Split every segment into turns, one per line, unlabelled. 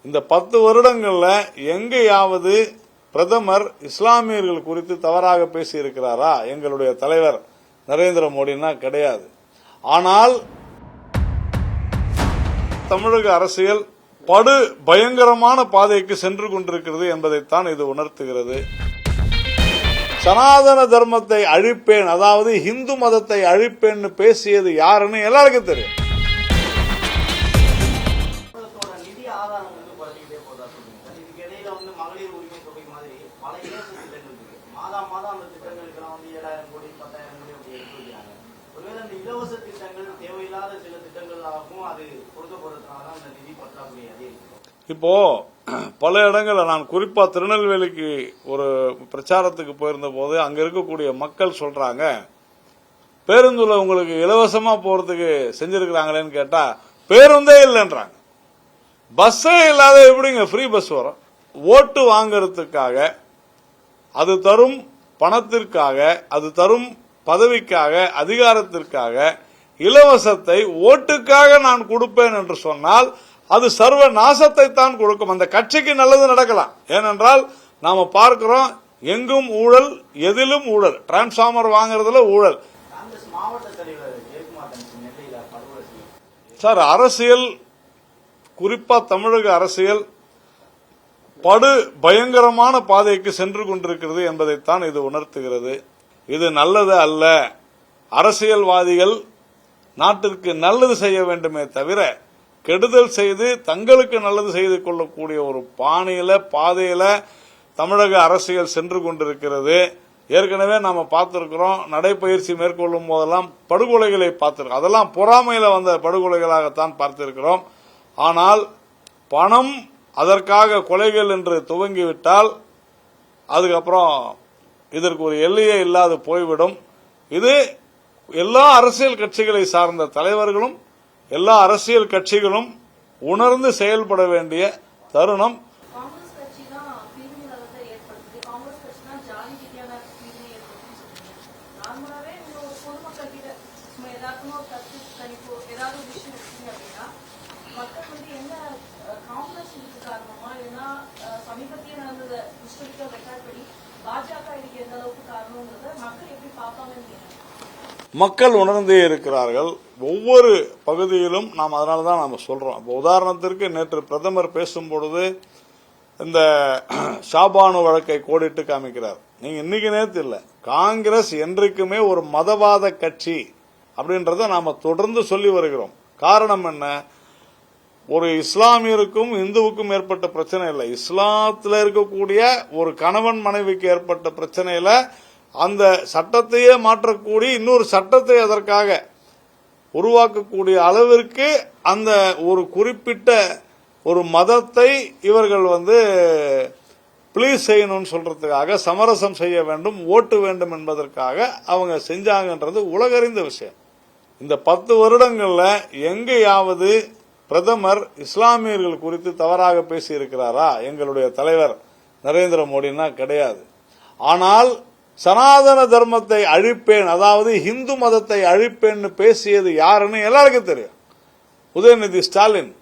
இந்த 10 வருடங்கள்ல எங்கேயாவது பிரதமர் இஸ்லாமியர்கள் குறித்து தவறாக பேசி இருக்கிறாரா? எங்களுடைய தலைவர் நரேந்திர மோடினா கிடையாது. ஆனால் தமிழக அரசியல் படு பயங்கரமான பாதைக்கு சென்று கொண்டிருக்கிறது என்பதைத்தான் இது உணர்த்துகிறது. சனாதன தர்மத்தை அழிப்பேன், அதாவது இந்து மதத்தை அழிப்பேன்னு பேசியது யாருன்னு எல்லாருக்கும் தெரியும். இப்போ பல இடங்களில் நான் குறிப்பா திருநெல்வேலிக்கு ஒரு பிரச்சாரத்துக்கு போயிருந்த போது அங்க இருக்கக்கூடிய மக்கள் சொல்றாங்க, பேருந்துல உங்களுக்கு இலவசமா போறதுக்கு செஞ்சிருக்கிறாங்களேன்னு கேட்டா பேருந்தே இல்லைன்றாங்க. பஸ்ஸே இல்லாத எப்படிங்க ஃப்ரீ பஸ் வரும்? ஓட்டு வாங்கறதுக்காக, அது தரும் பணத்திற்காக, அது தரும் பதவிக்காக, அதிகாரத்திற்காக இலவசத்தை ஓட்டுக்காக நான் கொடுப்பேன் என்று சொன்னால் அது சர்வ நாசத்தை தான் கொடுக்கும். அந்த கட்சிக்கு நல்லது நடக்கலாம். ஏனென்றால் நாம பார்க்கிறோம், எங்கும் ஊழல், எதிலும் ஊழல். டிரான்ஸ்பார்மர் வாங்குறதுல ஊழல். சார், அரசியல், குறிப்பா தமிழக அரசியல் படு பயங்கரமான பாதைக்கு சென்று கொண்டிருக்கிறது என்பதைத்தான் இது உணர்த்துகிறது. இது நல்லது அல்ல. அரசியல்வாதிகள் நாட்டிற்கு நல்லது செய்ய வேண்டுமே தவிர கெடுதல் செய்து தங்களுக்கு நல்லது செய்து கொள்ளக்கூடிய ஒரு பாதையில தமிழக அரசியல் சென்று கொண்டிருக்கிறது. ஏற்கனவே நாம பார்த்திருக்கிறோம், நடைபயிற்சி மேற்கொள்ளும் போதெல்லாம் படுகொலைகளை பார்த்திருக்கோம். அதெல்லாம் பொறாமையில வந்த படுகொலைகளாகத்தான் பார்த்திருக்கிறோம். ஆனால் பணம் அதற்காக கொலைகள் என்று துவங்கிவிட்டால் அதுக்கப்புறம் இதற்கு ஒரு எல்லையே இல்லாது போய்விடும். இது எல்லா அரசியல் கட்சிகளை சார்ந்த தலைவர்களும் எல்லா அரசியல் கட்சிகளும் உணர்ந்து செயல்பட வேண்டிய தருணம். மக்கள் உணர்ந்தே இருக்கிறார்கள். ஒவ்வொரு பகுதியிலும் நாம் அதனாலதான் நாம சொல்றோம். உதாரணத்திற்கு நேற்று பிரதமர் பேசும்பொழுது இந்த ஷாபானு வழக்கை கோடிட்டு காமிக்கிறார். நீங்க இன்னைக்கு நேற்று இல்ல, காங்கிரஸ் என்றைக்குமே ஒரு மதவாத கட்சி அப்படின்றத நாம தொடர்ந்து சொல்லி வருகிறோம். காரணம் என்ன? ஒரு இஸ்லாமியருக்கும் இந்துவுக்கும் ஏற்பட்ட பிரச்சனை இல்லை, இஸ்லாத்துல இருக்கக்கூடிய ஒரு கணவன் மனைவிக்கு ஏற்பட்ட பிரச்சனையில அந்த சட்டத்தையே மாற்றக்கூடிய இன்னொரு சட்டத்தை அதற்காக உருவாக்கக்கூடிய அளவிற்கு அந்த ஒரு குறிப்பிட்ட ஒரு மதத்தை இவர்கள் ப்ளீஸ் செய்யணும்னு சொல்றதுக்காக, சமரசம் செய்ய வேண்டும், ஓட்டு வேண்டும் என்பதற்காக அவங்க செஞ்சாங்கன்றது உலகறிந்த விஷயம். இந்த 10 வருடங்கள்ல எங்கேயாவது பிரதமர் இஸ்லாமியர்கள் குறித்து தவறாக பேசி இருக்கிறாரா? எங்களுடைய தலைவர் நரேந்திர மோடினா கிடையாது. ஆனால் சனாதன தர்மத்தை அழிப்பேன், அதாவது இந்து மதத்தை அழிப்பேன்னு பேசியது யாருன்னு எல்லாருக்கும் தெரியும். உதயநிதி ஸ்டாலின்.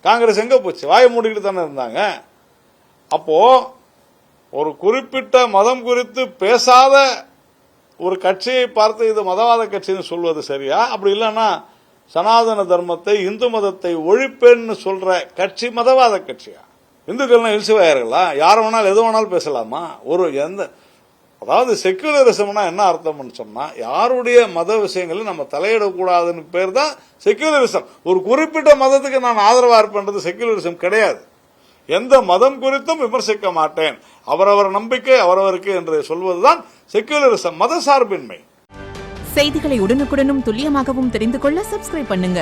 காங்கிரஸ் எங்க போச்சு? வாயை மூடிக்கிட்டு தானே இருந்தாங்க. அப்போ ஒரு குறிப்பிட்ட மதம் குறித்து பேசாத ஒரு கட்சியை பார்த்து இது மதவாத கட்சின்னு சொல்வது சரியா? அப்படி இல்லைன்னா சனாதன தர்மத்தை, இந்து மதத்தை ஒழிப்பேன்னு சொல்ற கட்சி மதவாத கட்சியா? இந்துக்கள்னா இழிசுவாயர்களா? யார வேணாலும் எது வேணாலும் பேசலாமா? அதாவது செக்யூலரிசம்னா என்ன அர்த்தம்னு சொன்னா, யாருடைய மத விஷயங்களும் நம்ம தலையிடக்கூடாதுன்னு பேர் தான் செக்யூலரிசம். ஒரு குறிப்பிட்ட மதத்துக்கு நான் ஆதரவா இருப்பேன்றது செக்யூலரிசம் கிடையாது. எந்த மதம் குறித்தும் விமர்சிக்க மாட்டேன், அவரவர் நம்பிக்கை அவரவருக்கு என்று சொல்வதுதான் செக்யூலரிசம், மத சார்பின்மை.
செய்திகளை உடனுக்குடனும் துல்லியமாகவும் தெரிந்து கொள்ள சப்ஸ்கிரைப் பண்ணுங்க.